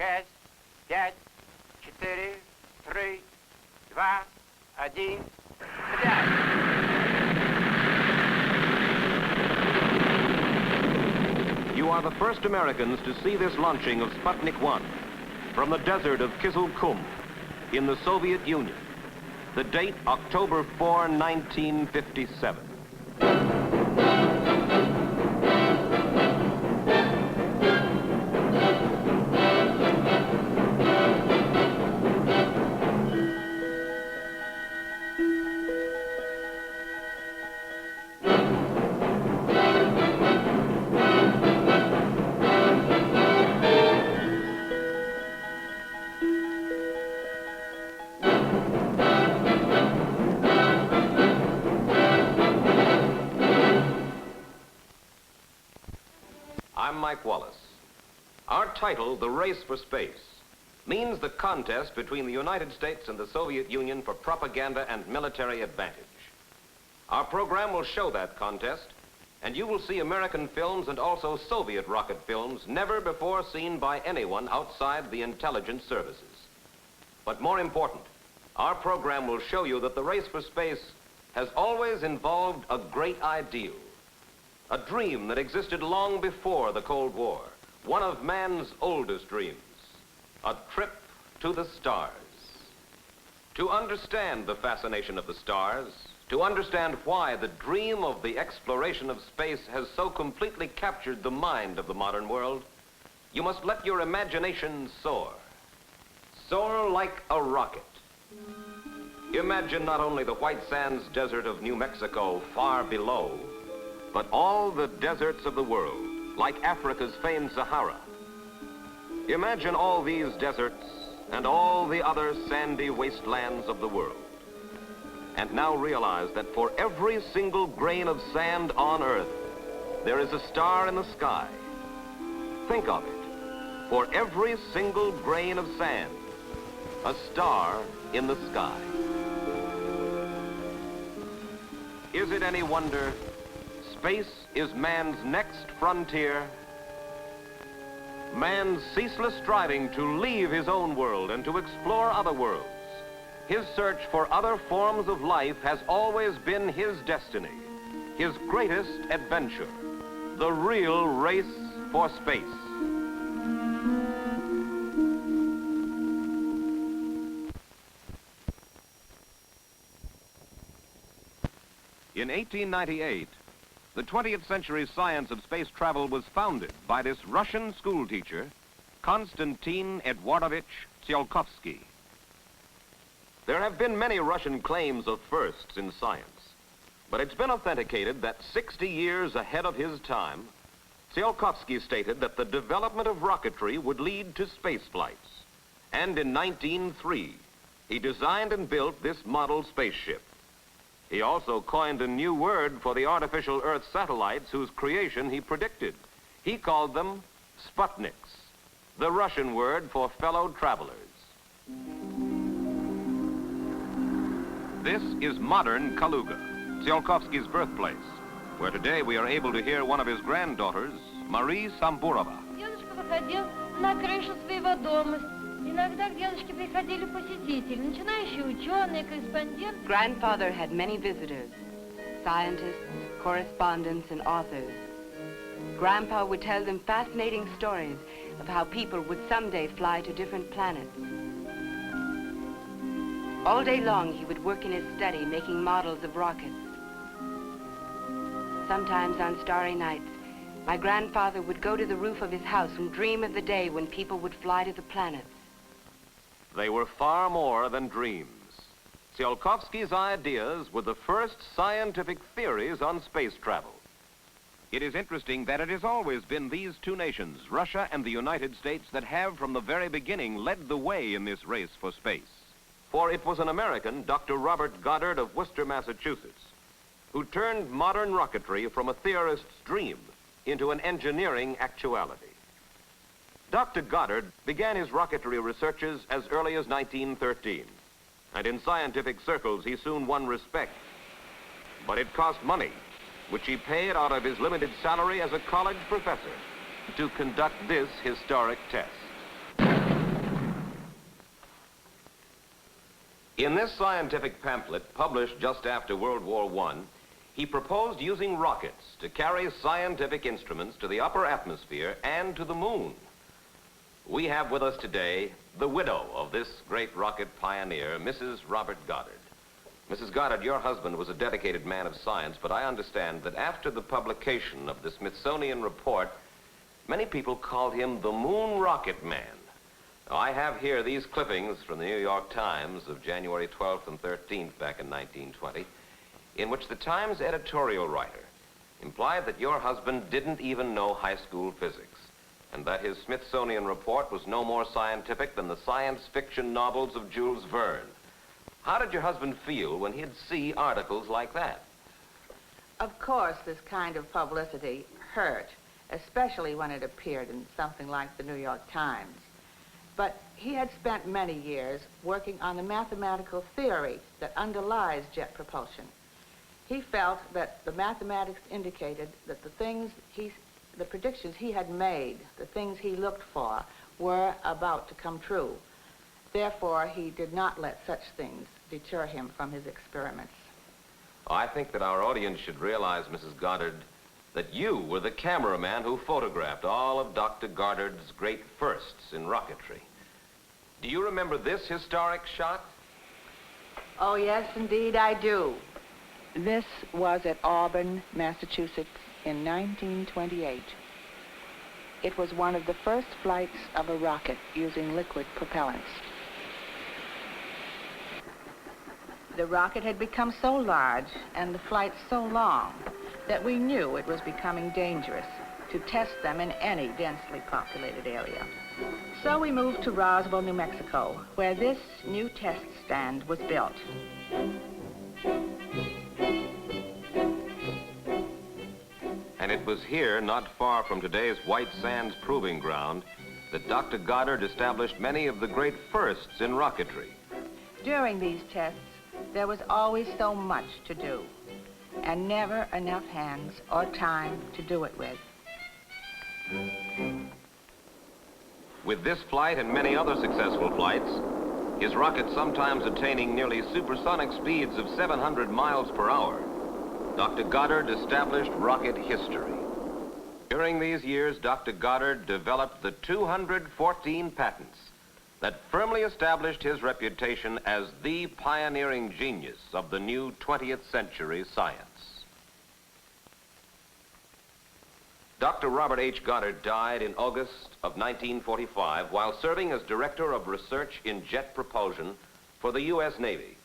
6, 5, 4, 3, 2, 1, взять! You are the first Americans to see this launching of Sputnik 1 from the desert of Kyzyl-Kum in the Soviet Union. The date, October 4, 1957. I'm Mike Wallace. Our title, The Race for Space, means the contest between the United States and the Soviet Union for propaganda and military advantage. Our program will show that contest, and you will see American films and also Soviet rocket films never before seen by anyone outside the intelligence services. But more important, our program will show you that the race for space has always involved a great ideal. A dream that existed long before the Cold War, one of man's oldest dreams, a trip to the stars. To understand the fascination of the stars, to understand why the dream of the exploration of space has so completely captured the mind of the modern world, you must let your imagination soar. Soar like a rocket. Imagine not only the white sands desert of New Mexico far below, but all the deserts of the world, like Africa's famed Sahara. Imagine all these deserts and all the other sandy wastelands of the world. And now realize that for every single grain of sand on Earth, there is a star in the sky. Think of it. For every single grain of sand, a star in the sky. Is it any wonder space is man's next frontier? Man's ceaseless striving to leave his own world and to explore other worlds. His search for other forms of life has always been his destiny, his greatest adventure, the real race for space. In 1898, the 20th century science of space travel was founded by this Russian schoolteacher, Konstantin Eduardovich Tsiolkovsky. There have been many Russian claims of firsts in science, but it's been authenticated that 60 years ahead of his time, Tsiolkovsky stated that the development of rocketry would lead to space flights. And in 1903, he designed and built this model spaceship. He also coined a new word for the artificial Earth satellites whose creation he predicted. He called them Sputniks, the Russian word for fellow travelers. This is modern Kaluga, Tsiolkovsky's birthplace, where today we are able to hear one of his granddaughters, Marie Samburova. Дедушка выходил на крышу своего дома. Иногда к дедушке приходили посетители, начинающие ученые, корреспонденты. Grandfather had many visitors, scientists, correspondents, and authors. Grandpa would tell them fascinating stories of how people would someday fly to different planets. All day long, he would work in his study, making models of rockets. Sometimes on starry nights, my grandfather would go to the roof of his house and dream of the day when people would fly to the planets. They were far more than dreams. Tsiolkovsky's ideas were the first scientific theories on space travel. It is interesting that it has always been these two nations, Russia and the United States, that have from the very beginning led the way in this race for space. For it was an American, Dr. Robert Goddard of Worcester, Massachusetts, who turned modern rocketry from a theorist's dream into an engineering actuality. Dr. Goddard began his rocketry researches as early as 1913, and in scientific circles he soon won respect. But it cost money, which he paid out of his limited salary as a college professor, to conduct this historic test. In this scientific pamphlet, published just after World War I, he proposed using rockets to carry scientific instruments to the upper atmosphere and to the moon. We have with us today the widow of this great rocket pioneer, Mrs. Robert Goddard. Mrs. Goddard, your husband was a dedicated man of science, but I understand that after the publication of the Smithsonian report, many people called him the Moon Rocket Man. Now, I have here these clippings from the New York Times of January 12th and 13th back in 1920, in which the Times editorial writer implied that your husband didn't even know high school physics, and that his Smithsonian report was no more scientific than the science fiction novels of Jules Verne. How did your husband feel when he'd see articles like that? Of course, this kind of publicity hurt, especially when it appeared in something like the New York Times. But he had spent many years working on the mathematical theory that underlies jet propulsion. He felt that the mathematics indicated that the predictions he had made, the things he looked for, were about to come true. Therefore, he did not let such things deter him from his experiments. I think that our audience should realize, Mrs. Goddard, that you were the cameraman who photographed all of Dr. Goddard's great firsts in rocketry. Do you remember this historic shot? Oh, yes, indeed, I do. This was at Auburn, Massachusetts in 1928. It was one of the first flights of a rocket using liquid propellants. The rocket had become so large and the flights so long that we knew it was becoming dangerous to test them in any densely populated area. So we moved to Roswell, New Mexico, where this new test stand was built. And it was here, not far from today's White Sands Proving Ground, that Dr. Goddard established many of the great firsts in rocketry. During these tests, there was always so much to do, and never enough hands or time to do it with. With this flight and many other successful flights, his rocket sometimes attaining nearly supersonic speeds of 700 miles per hour, Dr. Goddard established rocket history. During these years, Dr. Goddard developed the 214 patents that firmly established his reputation as the pioneering genius of the new 20th century science. Dr. Robert H. Goddard died in August of 1945 while serving as Director of Research in Jet Propulsion for the U.S. Navy.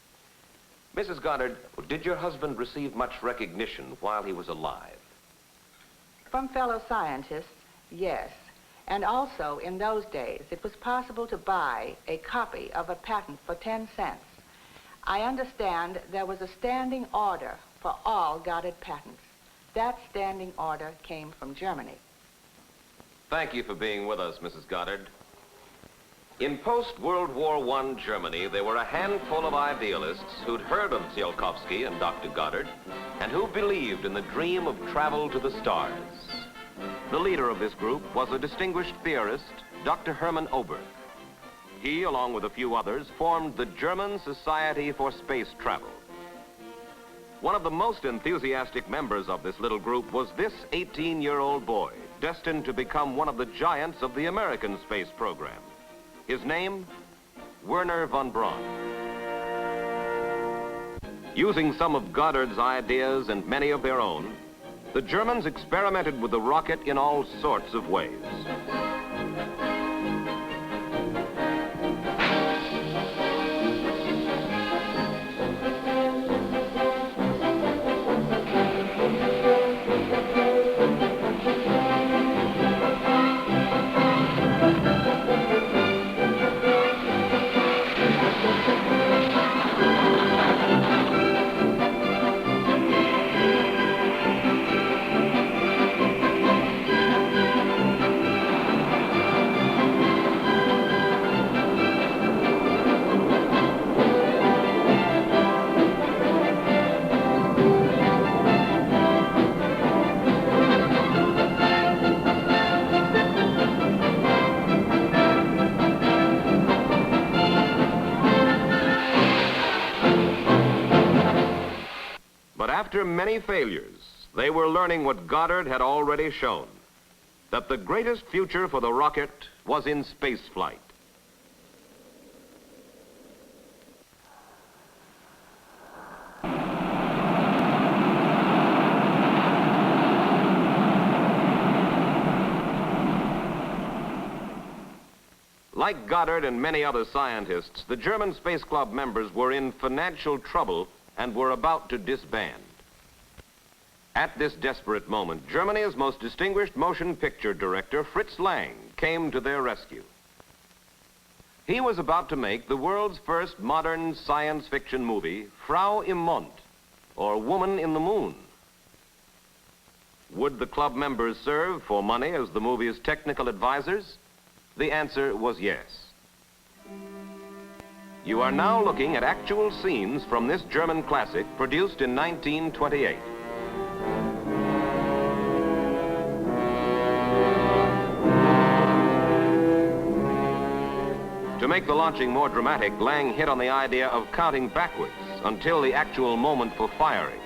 Mrs. Goddard, did your husband receive much recognition while he was alive? From fellow scientists, yes. And also, in those days, it was possible to buy a copy of a patent for 10 cents. I understand there was a standing order for all Goddard patents. That standing order came from Germany. Thank you for being with us, Mrs. Goddard. In post-World War I Germany, there were a handful of idealists who'd heard of Tsiolkovsky and Dr. Goddard and who believed in the dream of travel to the stars. The leader of this group was a distinguished theorist, Dr. Hermann Oberth. He, along with a few others, formed the German Society for Space Travel. One of the most enthusiastic members of this little group was this 18-year-old boy, destined to become one of the giants of the American space program. His name, Wernher von Braun. Using some of Goddard's ideas and many of their own, the Germans experimented with the rocket in all sorts of ways. But after many failures, they were learning what Goddard had already shown, that the greatest future for the rocket was in space flight. Like Goddard and many other scientists, the German Space Club members were in financial trouble and were about to disband. At this desperate moment, Germany's most distinguished motion picture director, Fritz Lang, came to their rescue. He was about to make the world's first modern science fiction movie, Frau im Mond, or Woman in the Moon. Would the club members serve for money as the movie's technical advisors? The answer was yes. You are now looking at actual scenes from this German classic produced in 1928. To make the launching more dramatic, Lang hit on the idea of counting backwards until the actual moment for firing.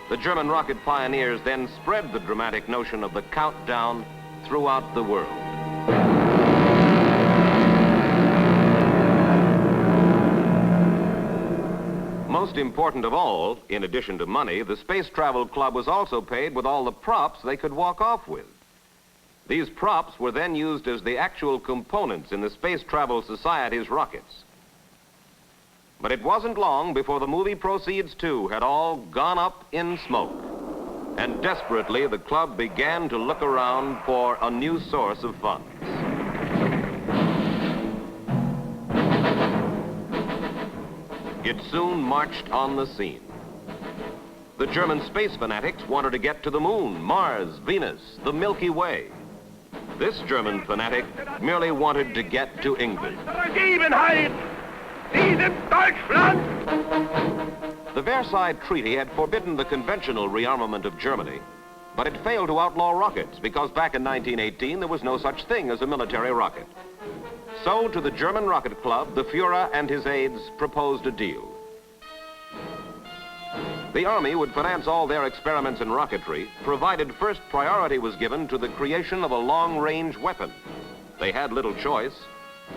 The German rocket pioneers then spread the dramatic notion of the countdown throughout the world. Most important of all, in addition to money, the Space Travel Club was also paid with all the props they could walk off with. These props were then used as the actual components in the Space Travel Society's rockets. But it wasn't long before the movie proceeds, too, had all gone up in smoke. And desperately, the club began to look around for a new source of funds. It soon marched on the scene. The German space fanatics wanted to get to the moon, Mars, Venus, the Milky Way. This German fanatic merely wanted to get to England. The Versailles Treaty had forbidden the conventional rearmament of Germany, but it failed to outlaw rockets because back in 1918 there was no such thing as a military rocket. So to the German Rocket Club, the Führer and his aides proposed a deal. The Army would finance all their experiments in rocketry, provided first priority was given to the creation of a long-range weapon. They had little choice.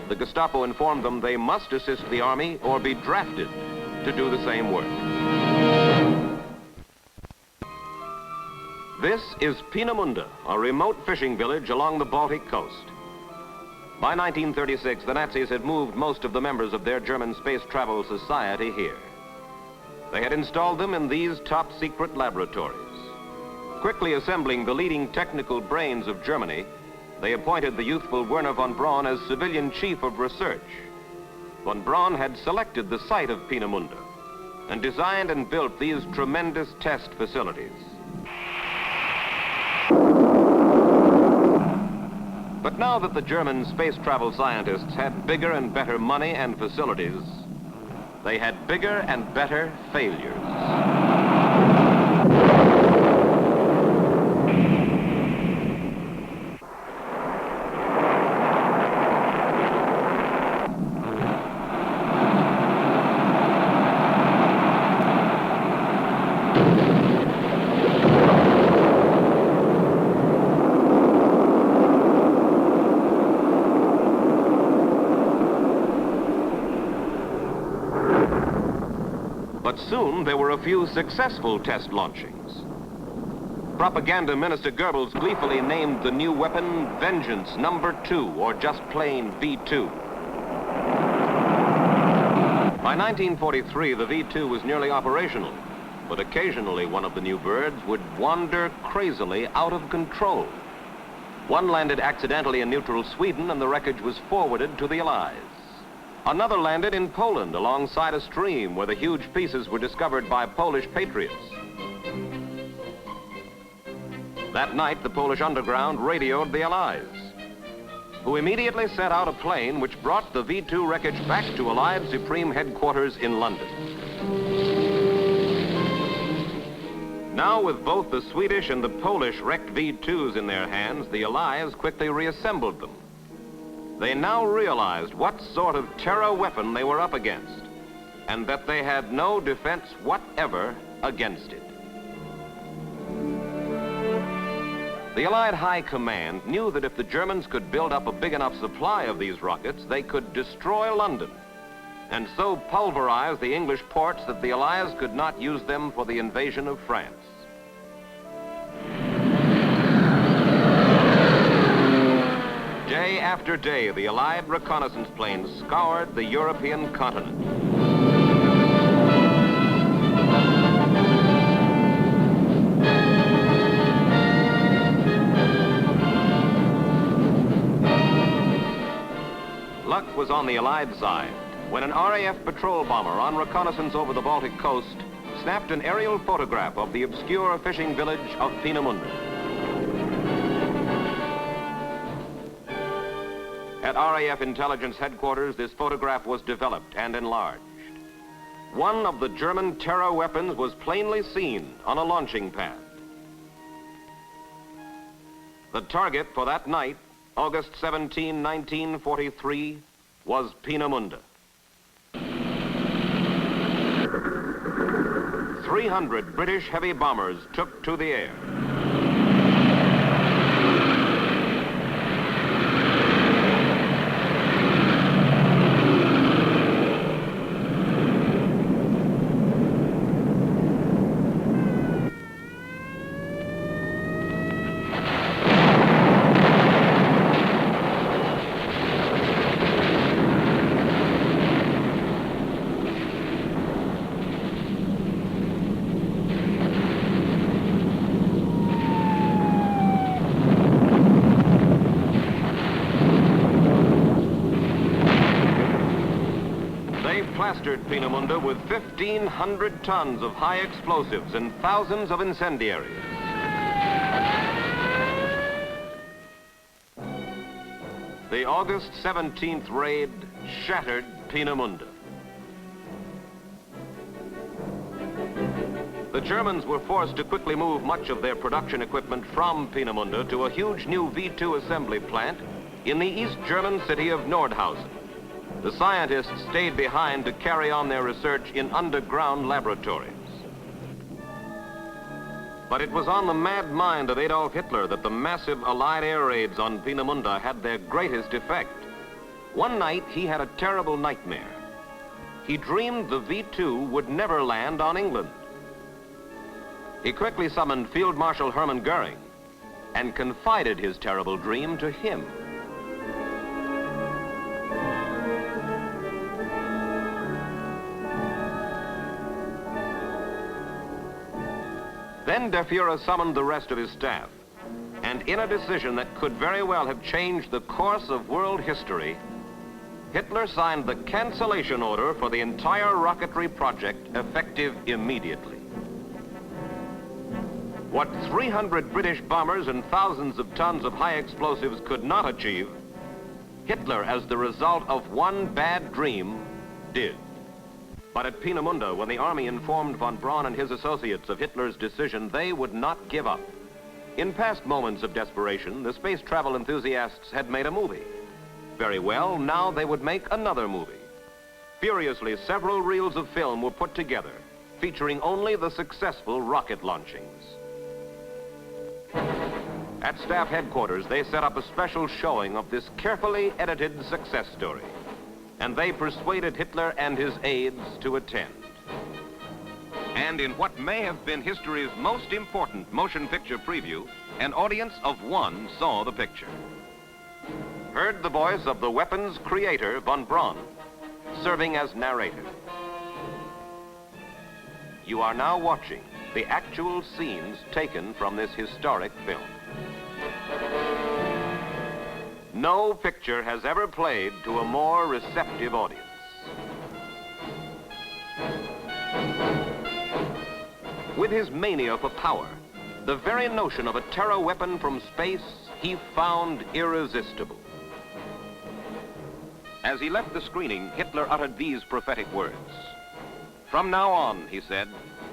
The Gestapo informed them they must assist the Army or be drafted to do the same work. This is Peenemünde, a remote fishing village along the Baltic coast. By 1936, the Nazis had moved most of the members of their German Space Travel Society here. They had installed them in these top-secret laboratories. Quickly assembling the leading technical brains of Germany, they appointed the youthful Werner von Braun as civilian chief of research. Von Braun had selected the site of Peenemünde and designed and built these tremendous test facilities. But now that the German space travel scientists had bigger and better money and facilities, they had bigger and better failures. But soon there were a few successful test launchings. Propaganda Minister Goebbels gleefully named the new weapon Vengeance No. 2, or just plain V2. By 1943, the V2 was nearly operational, but occasionally one of the new birds would wander crazily out of control. One landed accidentally in neutral Sweden, and the wreckage was forwarded to the Allies. Another landed in Poland alongside a stream where the huge pieces were discovered by Polish patriots. That night, the Polish underground radioed the Allies, who immediately sent out a plane which brought the V2 wreckage back to Allied Supreme Headquarters in London. Now, with both the Swedish and the Polish wrecked V2s in their hands, the Allies quickly reassembled them. They now realized what sort of terror weapon they were up against, and that they had no defense whatever against it. The Allied High Command knew that if the Germans could build up a big enough supply of these rockets, they could destroy London, and so pulverize the English ports that the Allies could not use them for the invasion of France. Day after day, the Allied reconnaissance planes scoured the European continent. Luck was on the Allied side when an RAF patrol bomber on reconnaissance over the Baltic coast snapped an aerial photograph of the obscure fishing village of Peenemünde. At RAF intelligence headquarters, this photograph was developed and enlarged. One of the German terror weapons was plainly seen on a launching pad. The target for that night, August 17, 1943, was Peenemünde. 300 British heavy bombers took to the air. Plastered Peenemünde with 1,500 tons of high explosives and thousands of incendiaries. The August 17th raid shattered Peenemünde. The Germans were forced to quickly move much of their production equipment from Peenemünde to a huge new V-2 assembly plant in the East German city of Nordhausen. The scientists stayed behind to carry on their research in underground laboratories. But it was on the mad mind of Adolf Hitler that the massive Allied air raids on Peenemünde had their greatest effect. One night, he had a terrible nightmare. He dreamed the V-2 would never land on England. He quickly summoned Field Marshal Hermann Goering and confided his terrible dream to him. Then Der Fuhrer summoned the rest of his staff, and in a decision that could very well have changed the course of world history, Hitler signed the cancellation order for the entire rocketry project, effective immediately. What 300 British bombers and thousands of tons of high explosives could not achieve, Hitler, as the result of one bad dream, did. But at Peenemünde, when the army informed von Braun and his associates of Hitler's decision, they would not give up. In past moments of desperation, the space travel enthusiasts had made a movie. Very well, now they would make another movie. Furiously, several reels of film were put together, featuring only the successful rocket launchings. At staff headquarters, they set up a special showing of this carefully edited success story, and they persuaded Hitler and his aides to attend. And in what may have been history's most important motion picture preview, an audience of one saw the picture. Heard the voice of the weapon's creator, von Braun, serving as narrator. You are now watching the actual scenes taken from this historic film. No picture has ever played to a more receptive audience. With his mania for power, the very notion of a terror weapon from space he found irresistible. As he left the screening, Hitler uttered these prophetic words. "From now on," he said,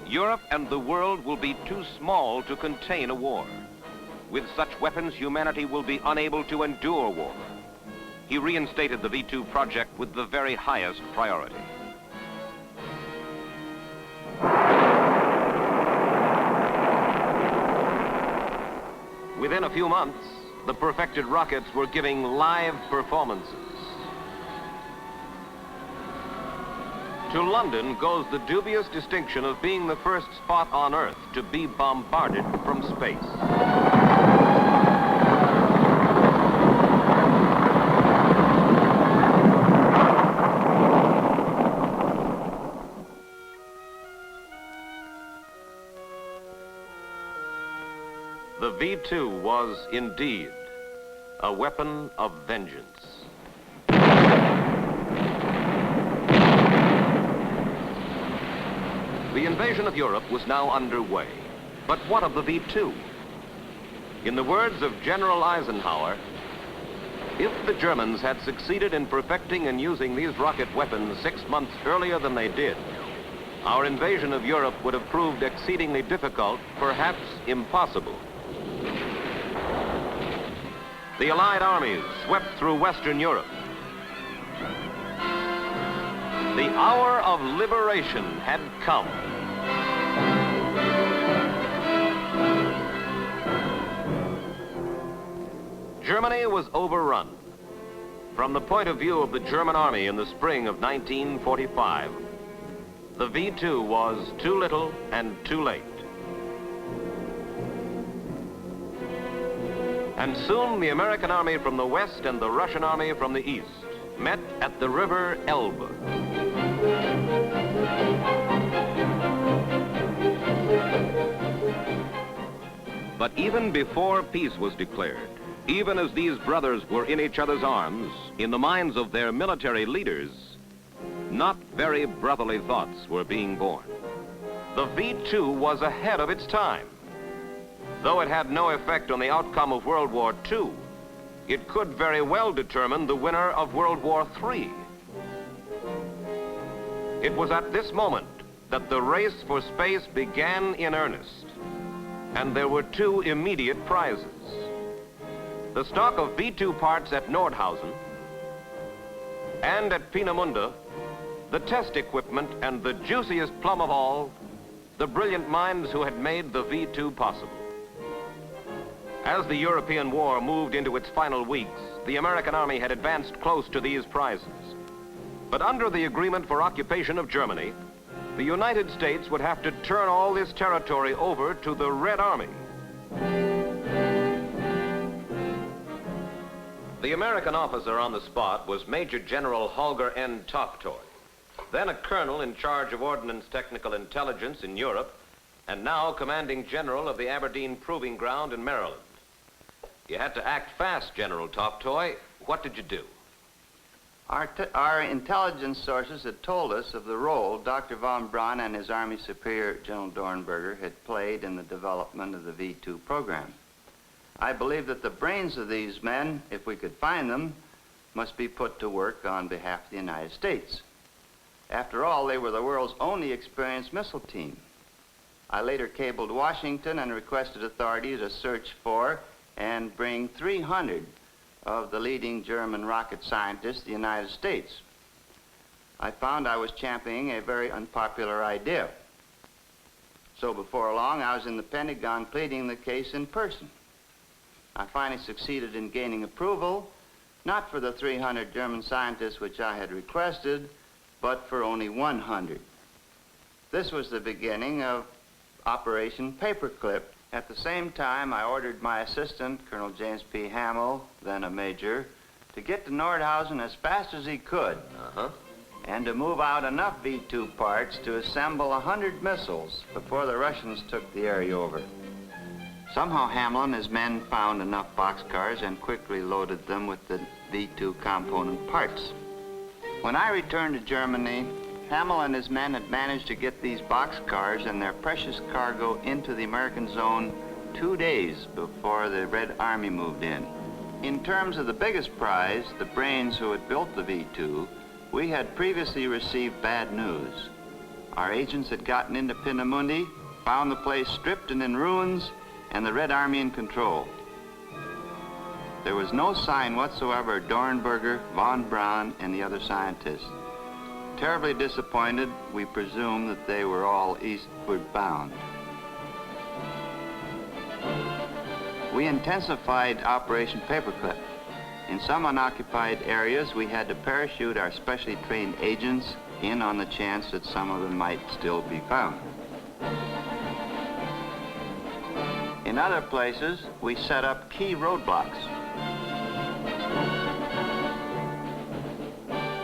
"Europe and the world will be too small to contain a war. With such weapons, humanity will be unable to endure war." He reinstated the V-2 project with the very highest priority. Within a few months, the perfected rockets were giving live performances. To London goes the dubious distinction of being the first spot on Earth to be bombarded from space. The V-2 was indeed a weapon of vengeance. The invasion of Europe was now underway. But what of the V-2? In the words of General Eisenhower, if the Germans had succeeded in perfecting and using these rocket weapons 6 months earlier than they did, our invasion of Europe would have proved exceedingly difficult, perhaps impossible. The Allied armies swept through Western Europe. The hour of liberation had come. Germany was overrun. From the point of view of the German army in the spring of 1945, the V-2 was too little and too late. And soon the American army from the west and the Russian army from the east met at the river Elbe. But even before peace was declared, even as these brothers were in each other's arms, in the minds of their military leaders, not very brotherly thoughts were being born. The V-2 was ahead of its time. Though it had no effect on the outcome of World War II, it could very well determine the winner of World War III. It was at this moment that the race for space began in earnest, and there were two immediate prizes. The stock of V-2 parts at Nordhausen and at Peenemünde, the test equipment, and the juiciest plum of all, the brilliant minds who had made the V-2 possible. As the European war moved into its final weeks, the American army had advanced close to these prizes. But under the agreement for occupation of Germany, the United States would have to turn all this territory over to the Red Army. The American officer on the spot was Major General Holger N. Toftoy, then a colonel in charge of Ordnance Technical Intelligence in Europe, and now commanding general of the Aberdeen Proving Ground in Maryland. You had to act fast, General Toftoy. What did you do? Our intelligence sources had told us of the role Dr. von Braun and his Army Superior, General Dornberger, had played in the development of the V-2 program. I believe that the brains of these men, if we could find them, must be put to work on behalf of the United States. After all, they were the world's only experienced missile team. I later cabled Washington and requested authority to search for and bring 300 of the leading German rocket scientists to the United States. I found I was championing a very unpopular idea. So before long, I was in the Pentagon pleading the case in person. I finally succeeded in gaining approval, not for the 300 German scientists which I had requested, but for only 100. This was the beginning of Operation Paperclip. At the same time, I ordered my assistant, Colonel James P. Hamill, then a major, to get to Nordhausen as fast as he could, and to move out enough V-2 parts to assemble 100 missiles before the Russians took the area over. Somehow Hamill and his men found enough boxcars and quickly loaded them with the V-2 component parts. When I returned to Germany, Hamill and his men had managed to get these boxcars and their precious cargo into the American zone 2 days before the Red Army moved in. In terms of the biggest prize, the brains who had built the V-2, we had previously received bad news. Our agents had gotten into Peenemünde, found the place stripped and in ruins, and the Red Army in control. There was no sign whatsoever of Dornberger, von Braun, and the other scientists. Terribly disappointed, we presumed that they were all eastward bound. We intensified Operation Paperclip. In some unoccupied areas, we had to parachute our specially trained agents in on the chance that some of them might still be found. In other places, we set up key roadblocks.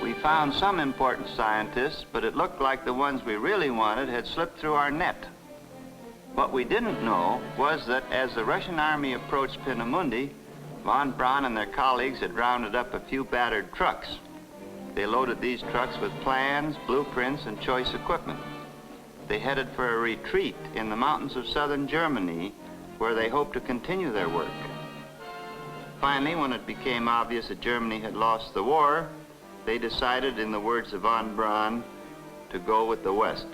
We found some important scientists, but it looked like the ones we really wanted had slipped through our net. What we didn't know was that as the Russian army approached Peenemünde, von Braun and their colleagues had rounded up a few battered trucks. They loaded these trucks with plans, blueprints, and choice equipment. They headed for a retreat in the mountains of southern Germany, where they hoped to continue their work. Finally, when it became obvious that Germany had lost the war, they decided, in the words of von Braun, to go with the West.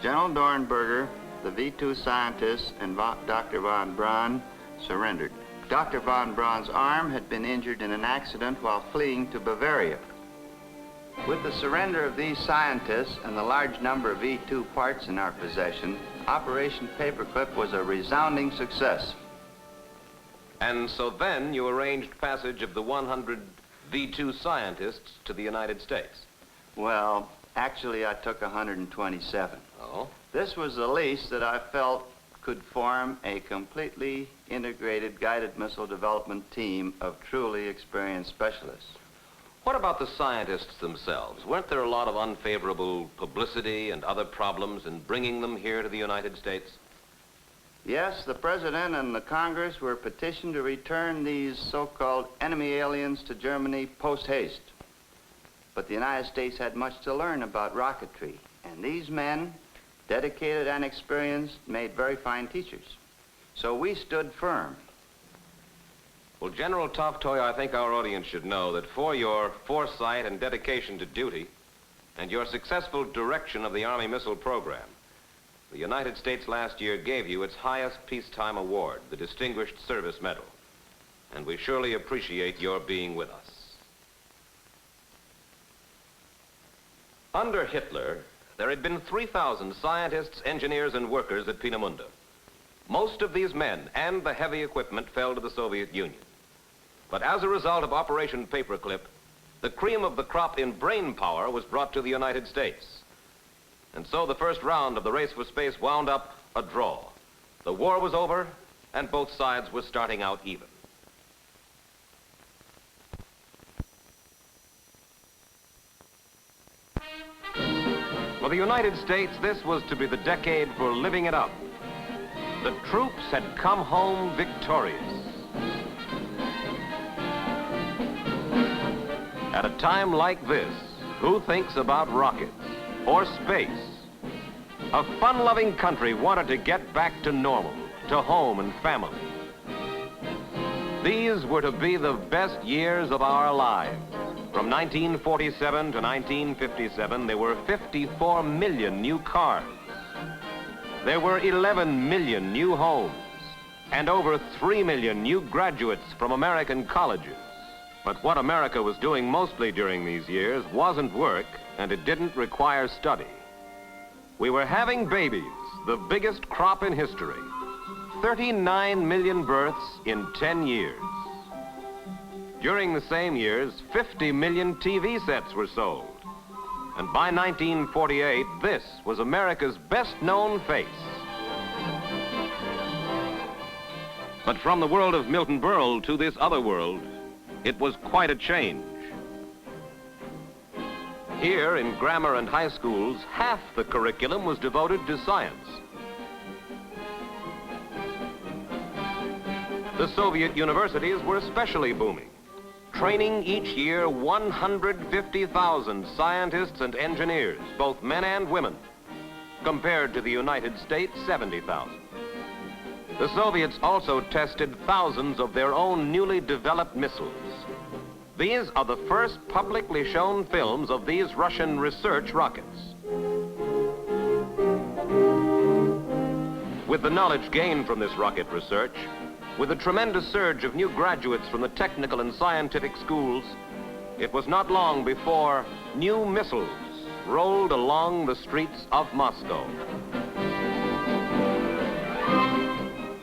General Dornberger, the V-2 scientists, and Dr. von Braun surrendered. Dr. von Braun's arm had been injured in an accident while fleeing to Bavaria. With the surrender of these scientists and the large number of V-2 parts in our possession, Operation Paperclip was a resounding success. And so then you arranged passage of the 100 V-2 scientists to the United States. Well, actually, I took 127. Oh? This was the least that I felt could form a completely integrated guided missile development team of truly experienced specialists. What about the scientists themselves? Weren't there a lot of unfavorable publicity and other problems in bringing them here to the United States? Yes, the President and the Congress were petitioned to return these so-called enemy aliens to Germany post-haste. But the United States had much to learn about rocketry, and these men, dedicated and experienced, made very fine teachers. So we stood firm. Well, General Toftoy, I think our audience should know that for your foresight and dedication to duty and your successful direction of the Army missile program, the United States last year gave you its highest peacetime award, the Distinguished Service Medal. And we surely appreciate your being with us. Under Hitler, there had been 3,000 scientists, engineers, and workers at Peenemünde. Most of these men and the heavy equipment fell to the Soviet Union. But as a result of Operation Paperclip, the cream of the crop in brain power was brought to the United States. And so the first round of the race for space wound up a draw. The war was over, and both sides were starting out even. For the United States, this was to be the decade for living it up. The troops had come home victorious. At a time like this, who thinks about rockets or space? A fun-loving country wanted to get back to normal, to home and family. These were to be the best years of our lives. From 1947 to 1957, there were 54 million new cars. There were 11 million new homes and over 3 million new graduates from American colleges. But what America was doing mostly during these years wasn't work, and it didn't require study. We were having babies, the biggest crop in history. 39 million births in 10 years. During the same years, 50 million TV sets were sold. And by 1948, this was America's best-known face. But from the world of Milton Berle to this other world, it was quite a change. Here in grammar and high schools, half the curriculum was devoted to science. The Soviet universities were especially booming, training each year 150,000 scientists and engineers, both men and women, compared to the United States, 70,000. The Soviets also tested thousands of their own newly developed missiles. These are the first publicly shown films of these Russian research rockets. With the knowledge gained from this rocket research, with a tremendous surge of new graduates from the technical and scientific schools, it was not long before new missiles rolled along the streets of Moscow.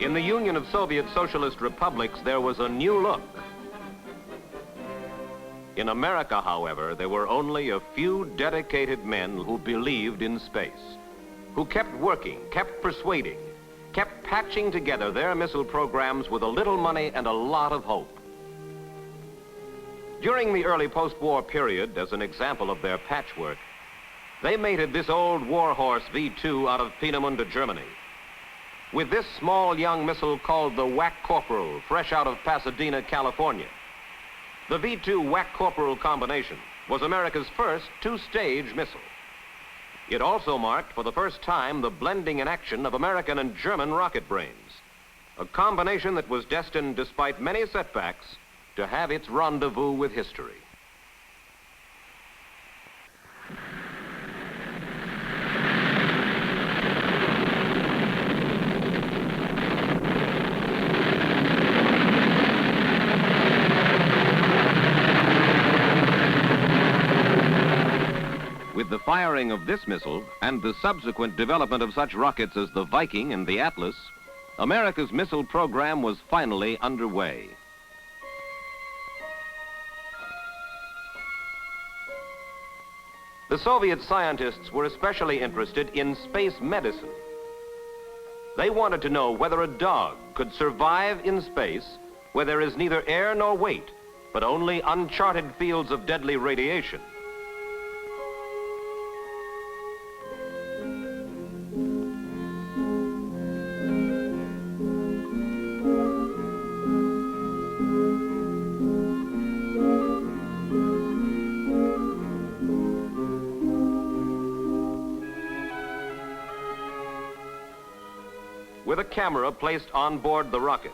In the Union of Soviet Socialist Republics, there was a new look. In America, however, there were only a few dedicated men who believed in space, who kept working, kept persuading, kept patching together their missile programs with a little money and a lot of hope. During the early post-war period, as an example of their patchwork, they mated this old warhorse V-2 out of Peenemünde, Germany, with this small young missile called the Whack Corporal, fresh out of Pasadena, California. The V-2 Whack Corporal combination was America's first two-stage missile. It also marked for the first time the blending in action of American and German rocket brains, a combination that was destined, despite many setbacks, to have its rendezvous with history. With the firing of this missile and the subsequent development of such rockets as the Viking and the Atlas, America's missile program was finally underway. The Soviet scientists were especially interested in space medicine. They wanted to know whether a dog could survive in space where there is neither air nor weight, but only uncharted fields of deadly radiation. With a camera placed on board the rocket,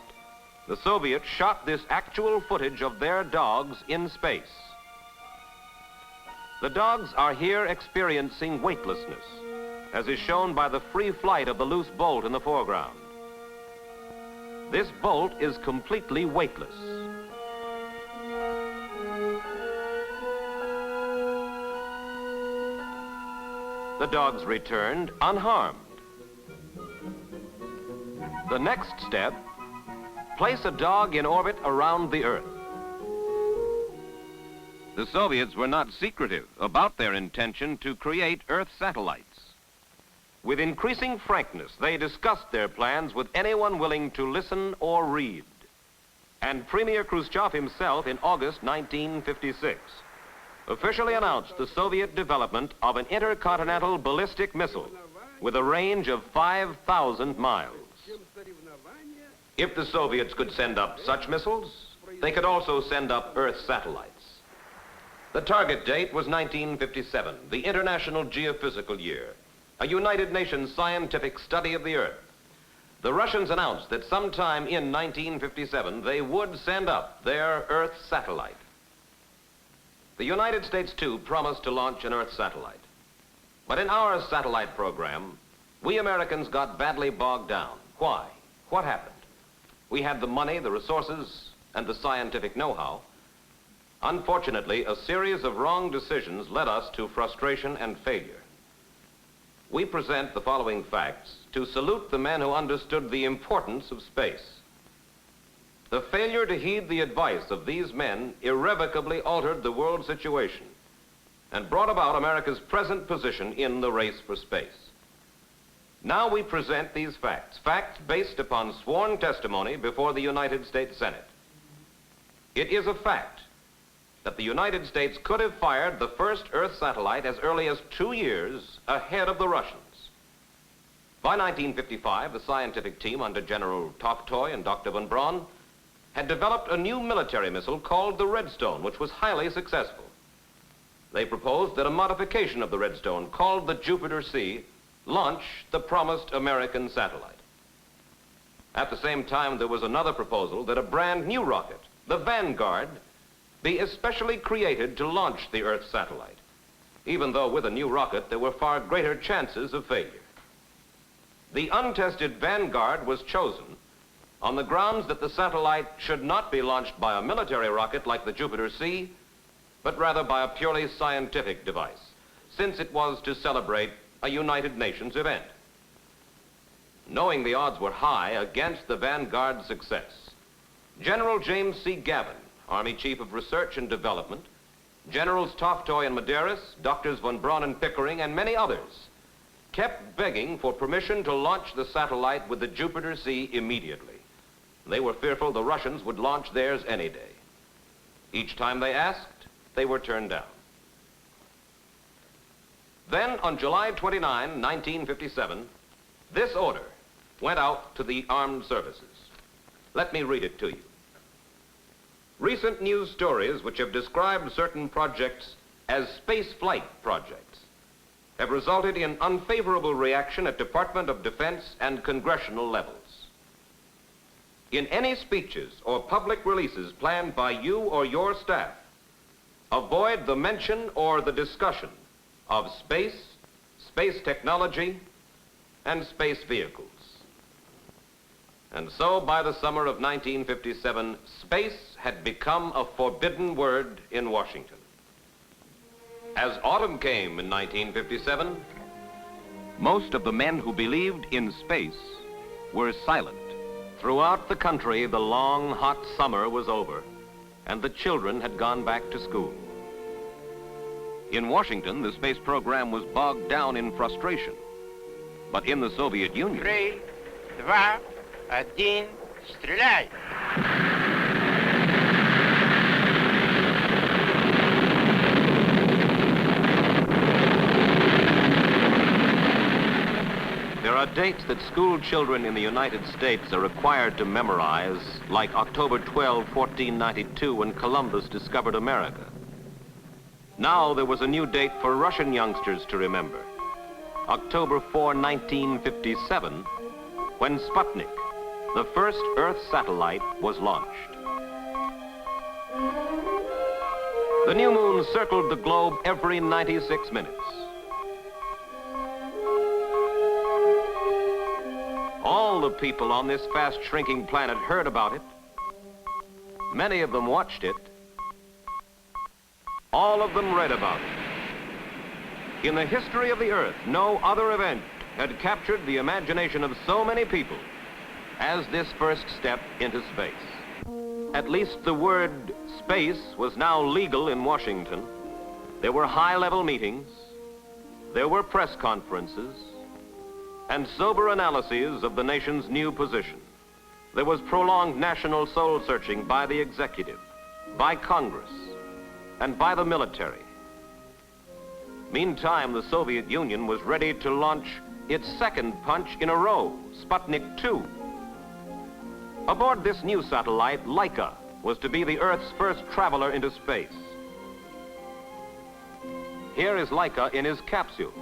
the Soviets shot this actual footage of their dogs in space. The dogs are here experiencing weightlessness, as is shown by the free flight of the loose bolt in the foreground. This bolt is completely weightless. The dogs returned unharmed. The next step, place a dog in orbit around the Earth. The Soviets were not secretive about their intention to create Earth satellites. With increasing frankness, they discussed their plans with anyone willing to listen or read. And Premier Khrushchev himself, in August 1956, officially announced the Soviet development of an intercontinental ballistic missile with a range of 5,000 miles. If the Soviets could send up such missiles, they could also send up Earth satellites. The target date was 1957, the International Geophysical Year, a United Nations scientific study of the Earth. The Russians announced that sometime in 1957 they would send up their Earth satellite. The United States, too, promised to launch an Earth satellite. But in our satellite program, we Americans got badly bogged down. Why? What happened? We had the money, the resources, and the scientific know-how. Unfortunately, a series of wrong decisions led us to frustration and failure. We present the following facts to salute the men who understood the importance of space. The failure to heed the advice of these men irrevocably altered the world situation and brought about America's present position in the race for space. Now we present these facts, facts based upon sworn testimony before the United States Senate. It is a fact that the United States could have fired the first Earth satellite as early as 2 years ahead of the Russians. By 1955, the scientific team under General Tolstoy and Dr. von Braun had developed a new military missile called the Redstone, which was highly successful. They proposed that a modification of the Redstone, called the Jupiter C, launch the promised American satellite. At the same time, there was another proposal that a brand new rocket, the Vanguard, be especially created to launch the Earth satellite, even though with a new rocket there were far greater chances of failure. The untested Vanguard was chosen on the grounds that the satellite should not be launched by a military rocket like the Jupiter C, but rather by a purely scientific device, since it was to celebrate a United Nations event. knowing the odds were high against the Vanguard's success. General James C. Gavin, Army Chief of Research and Development, Generals Toftoy and Medeiros, Doctors von Braun and Pickering, and many others kept begging for permission to launch the satellite with the Jupiter C immediately. They were fearful the Russians would launch theirs any day. Each time they asked, they were turned down. Then, on July 29, 1957, this order went out to the armed services. Let me read it to you. Recent news stories which have described certain projects as space flight projects have resulted in unfavorable reaction at Department of Defense and congressional levels. In any speeches or public releases planned by you or your staff, avoid the mention or the discussion of space, space technology, and space vehicles. And so, by the summer of 1957, space had become a forbidden word in Washington. As autumn came in 1957, most of the men who believed in space were silent. Throughout the country, the long, hot summer was over, and the children had gone back to school. In Washington, the space program was bogged down in frustration. But in the Soviet Union... 3, 2, 1, стреляй! There are dates that school children in the United States are required to memorize, like October 12, 1492, when Columbus discovered America. Now there was a new date for Russian youngsters to remember. October 4, 1957, when Sputnik, the first Earth satellite, was launched. The new moon circled the globe every 96 minutes. All the people on this fast-shrinking planet heard about it. Many of them watched it. All of them read about it. In the history of the Earth, no other event had captured the imagination of so many people as this first step into space. At least the word space was now legal in Washington. There were high-level meetings. There were press conferences and sober analyses of the nation's new position. There was prolonged national soul-searching by the executive, by Congress, and by the military. Meantime, the Soviet Union was ready to launch its second punch in a row, Sputnik 2. Aboard this new satellite, Laika was to be the Earth's first traveler into space. Here is Laika in his capsule,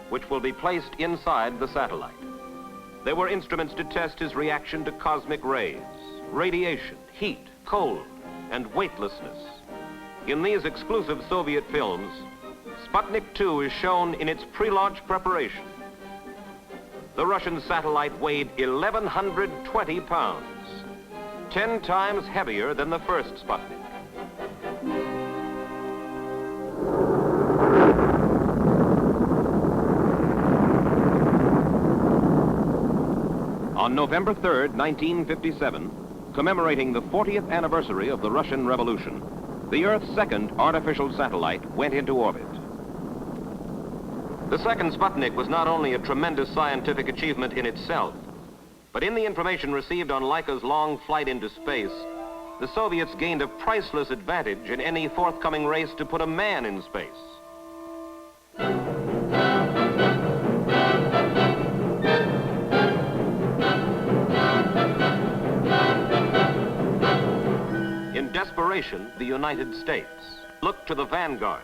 which will be placed inside the satellite. There were instruments to test his reaction to cosmic rays, radiation, heat, cold, and weightlessness. In these exclusive Soviet films, Sputnik 2 is shown in its pre-launch preparation. The Russian satellite weighed 1,120 pounds, 10 times heavier than the first Sputnik. On November 3rd, 1957, commemorating the 40th anniversary of the Russian Revolution, the Earth's second artificial satellite went into orbit. The second Sputnik was not only a tremendous scientific achievement in itself, but in the information received on Laika's long flight into space, the Soviets gained a priceless advantage in any forthcoming race to put a man in space. In desperation, the United States looked to the Vanguard.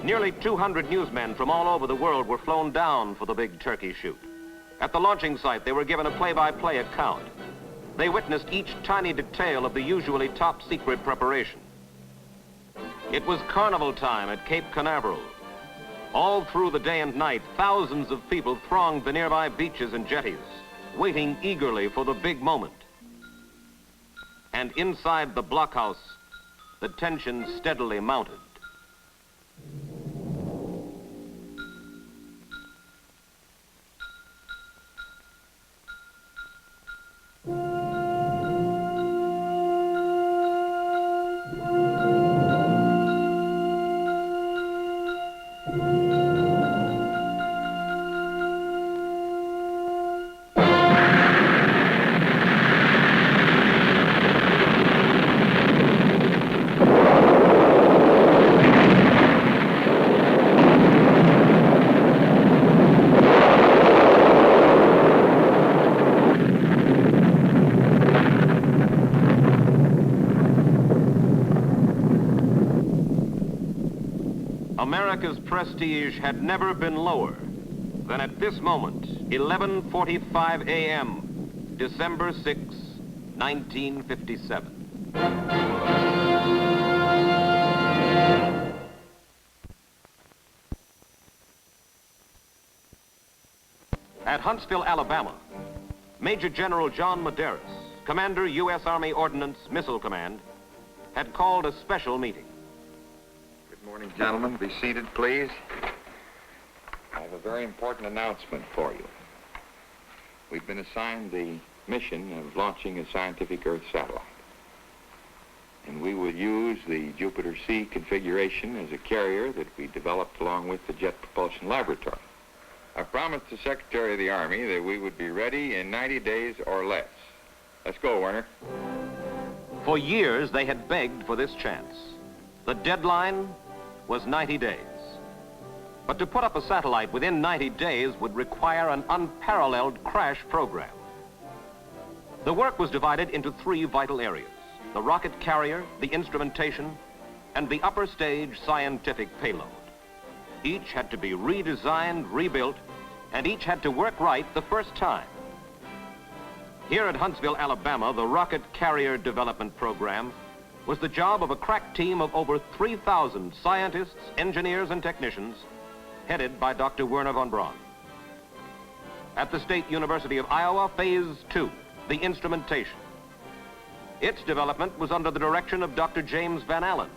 Nearly 200 newsmen from all over the world were flown down for the big turkey shoot. At the launching site, they were given a play-by-play account. They witnessed each tiny detail of the usually top-secret preparation. It was carnival time at Cape Canaveral. All through the day and night, thousands of people thronged the nearby beaches and jetties, waiting eagerly for the big moment. And inside the blockhouse, the tension steadily mounted. prestige had never been lower than at this moment, 11:45 a.m., December 6, 1957. At Huntsville, Alabama, Major General John Medeiros, Commander, U.S. Army Ordnance Missile Command, had called a special meeting. Good morning, gentlemen. Be seated, please. I have a very important announcement for you. We've been assigned the mission of launching a scientific Earth satellite. And we will use the Jupiter C configuration as a carrier that we developed along with the Jet Propulsion Laboratory. I promised the Secretary of the Army that we would be ready in 90 days or less. Let's go, Werner. For years, they had begged for this chance. The deadline was 90 days. But to put up a satellite within 90 days would require an unparalleled crash program. The work was divided into three vital areas: the rocket carrier, the instrumentation, and the upper stage scientific payload. Each had to be redesigned, rebuilt, and each had to work right the first time. Here at Huntsville, Alabama, the rocket carrier development program was the job of a crack team of over 3,000 scientists, engineers, and technicians, headed by Dr. Werner von Braun. At the State University of Iowa, Phase 2, the instrumentation. Its development was under the direction of Dr. James Van Allen.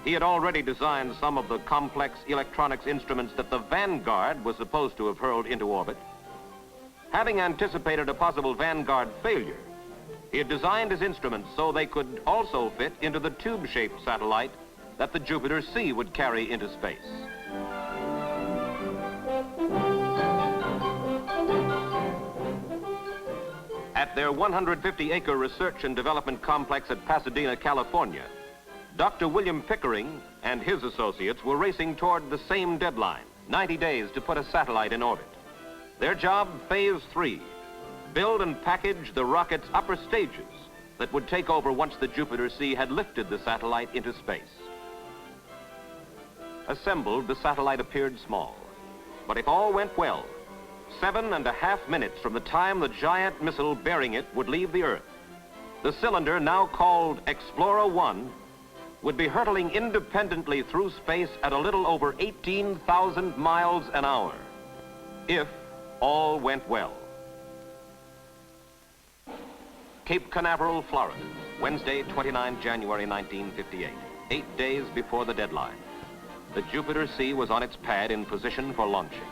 He had already designed some of the complex electronics instruments that the Vanguard was supposed to have hurled into orbit. Having anticipated a possible Vanguard failure, he had designed his instruments so they could also fit into the tube-shaped satellite that the Jupiter C would carry into space. At their 150-acre research and development complex at Pasadena, California, Dr. William Pickering and his associates were racing toward the same deadline, 90 days to put a satellite in orbit. Their job, Phase 3, build and package the rocket's upper stages that would take over once the Jupiter C had lifted the satellite into space. Assembled, the satellite appeared small, but if all went well, 7.5 minutes from the time the giant missile bearing it would leave the Earth, the cylinder, now called Explorer 1, would be hurtling independently through space at a little over 18,000 miles an hour, if all went well. Cape Canaveral, Florida, Wednesday, 29 January 1958, 8 days before the deadline. The Jupiter C was on its pad in position for launching.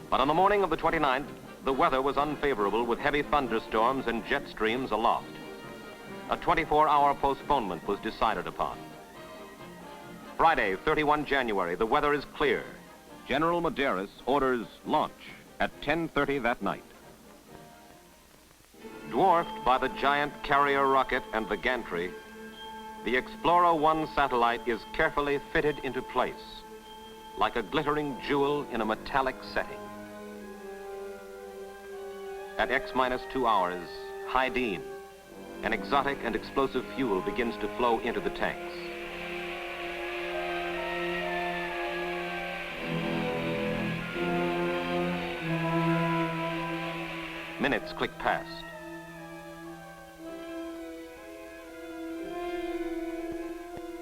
But on the morning of the 29th, the weather was unfavorable with heavy thunderstorms and jet streams aloft. A 24-hour postponement was decided upon. Friday, 31 January, the weather is clear. General Medeiros orders launch at 10:30 that night. Dwarfed by the giant carrier rocket and the gantry, the Explorer 1 satellite is carefully fitted into place, like a glittering jewel in a metallic setting. At X-2 hours, hydine, an exotic and explosive fuel, begins to flow into the tanks. Minutes click past.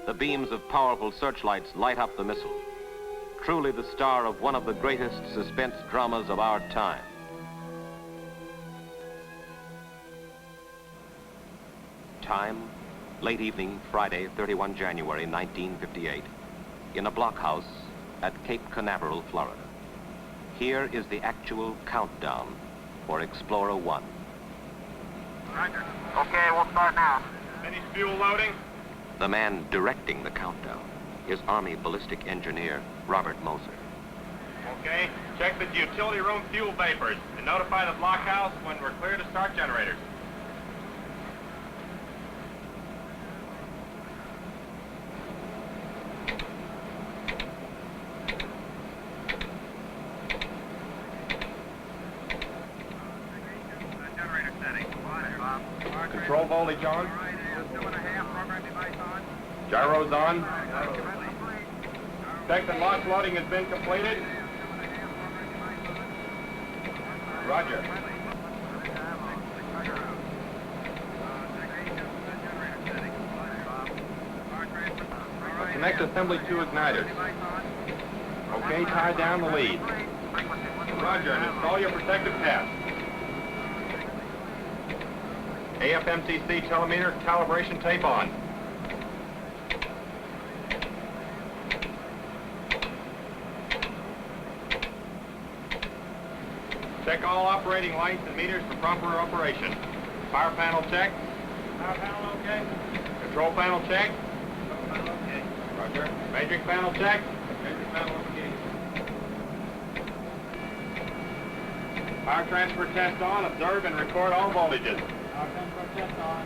The beams of powerful searchlights light up the missile, truly the star of one of the greatest suspense dramas of our time. Time, late evening, Friday, 31 January 1958, in a blockhouse at Cape Canaveral, Florida. Here is the actual countdown for Explorer 1. Roger. Okay, we'll start now. Any fuel loading? The man directing the countdown is Army ballistic engineer Robert Moser. Okay. Check the utility room fuel vapors and notify the blockhouse when we're clear to start generators. Control voltage on. 2.5, program device on. Gyros on. Check that launch loading has been completed. Roger. Connect assembly to igniters. Okay, tie down the lead. Roger, and install your protective tab. AFMTC telemeter calibration tape on. Check all operating lights and meters for proper operation. Fire panel check. Fire panel okay. Control panel check. Control panel okay. Roger. Measuring panel check. Measuring panel okay. Power transfer test on. Observe and record all voltages. Power transfer test on.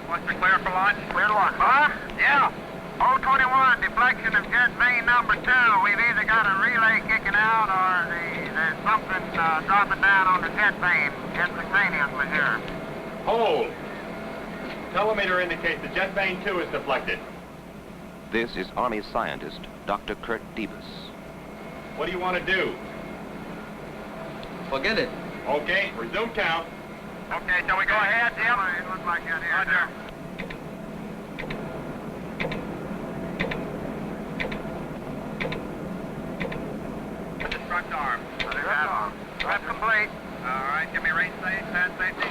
What's the clear for launch? Clear to launch. Huh? Yeah. 021, deflection of jet vane number 2. We've either got a relay kicking out or there's something dropping down on the jet vane instantaneously here. Hold. Telemeter indicates the jet vane 2 is deflected. This is Army scientist Dr. Kurt Davis. What do you want to do? Forget it. Okay, resume count. Okay, shall we go ahead, Jim? It looks like it. Roger. Destruct arm. That's complete. All right, give me range safe, pad safety.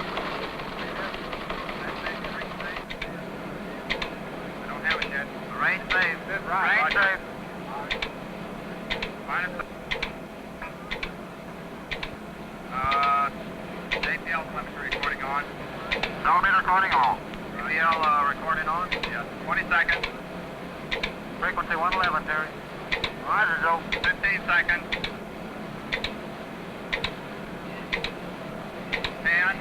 I don't have it yet. Range safe. Right. Range safe. Minus. JPL telemetry recording on. Telemeter recording on. JPL recording on. Yes. 20 seconds. Frequency 111, Terry. Roger, Joe. 15 seconds. 10,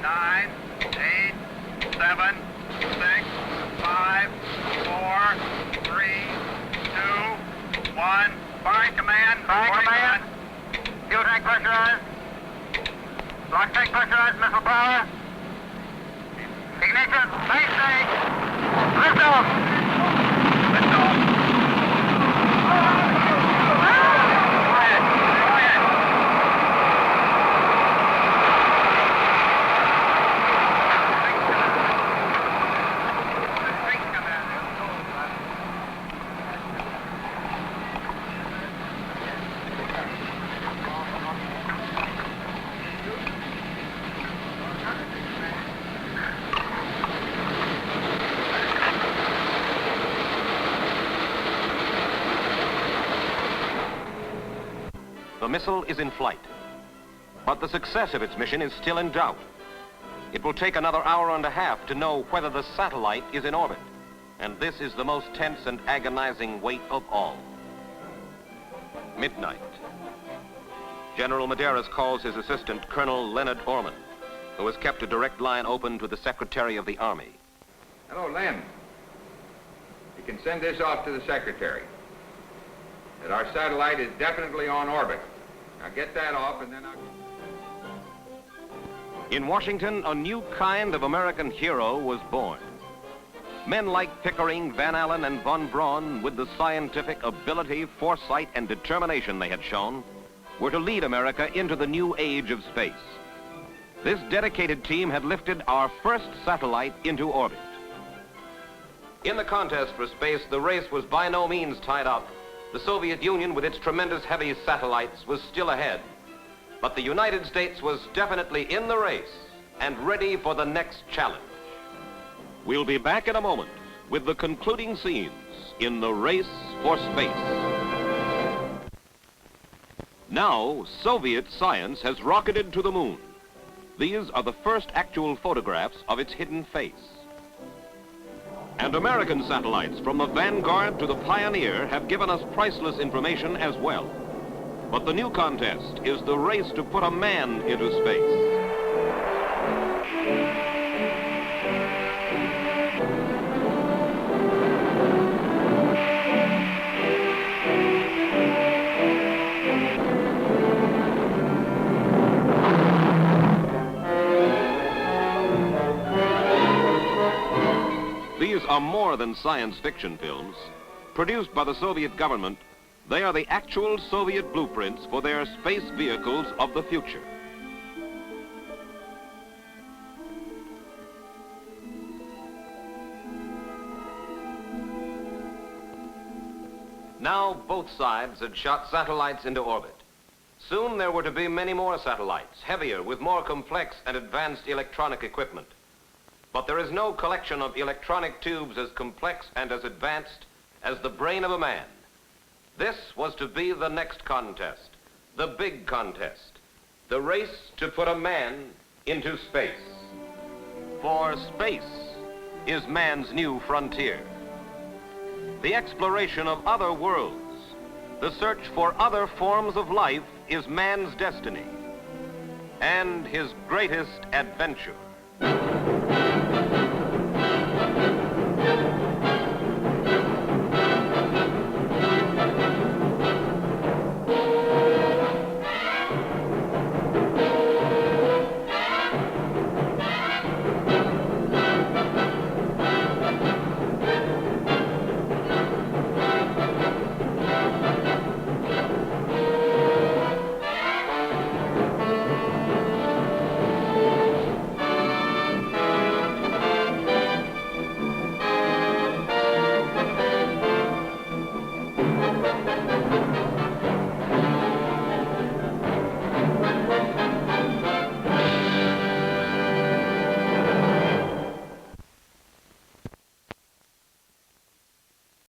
9, 8, 7, 6, 5, 4, 3, 2, 1. Firing command. Firing command. Fuel tank pressurized. Block tank pressurized. Missile power. Ignition. Base stage. Lift off. Lift off. The missile is in flight, but the success of its mission is still in doubt. It will take another hour and a half to know whether the satellite is in orbit, and this is the most tense and agonizing wait of all. Midnight. General Medeiros calls his assistant, Colonel Leonard Orman, who has kept a direct line open to the Secretary of the Army. Hello, Len. You can send this off to the Secretary. That our satellite is definitely on orbit. Now get that off and then I'll... In Washington, a new kind of American hero was born. Men like Pickering, Van Allen, and von Braun, with the scientific ability, foresight, and determination they had shown, were to lead America into the new age of space. This dedicated team had lifted our first satellite into orbit. In the contest for space, the race was by no means tied up. The Soviet Union, with its tremendous heavy satellites, was still ahead. But the United States was definitely in the race and ready for the next challenge. We'll be back in a moment with the concluding scenes in the race for space. Now, Soviet science has rocketed to the moon. These are the first actual photographs of its hidden face. And American satellites from the Vanguard to the Pioneer have given us priceless information as well. But the new contest is the race to put a man into space. are more than science fiction films. Produced by the Soviet government, they are the actual Soviet blueprints for their space vehicles of the future. Now both sides had shot satellites into orbit. Soon there were to be many more satellites, heavier, with more complex and advanced electronic equipment. But there is no collection of electronic tubes as complex and as advanced as the brain of a man. This was to be the next contest, the big contest, the race to put a man into space. For space is man's new frontier. The exploration of other worlds, the search for other forms of life is man's destiny and his greatest adventure.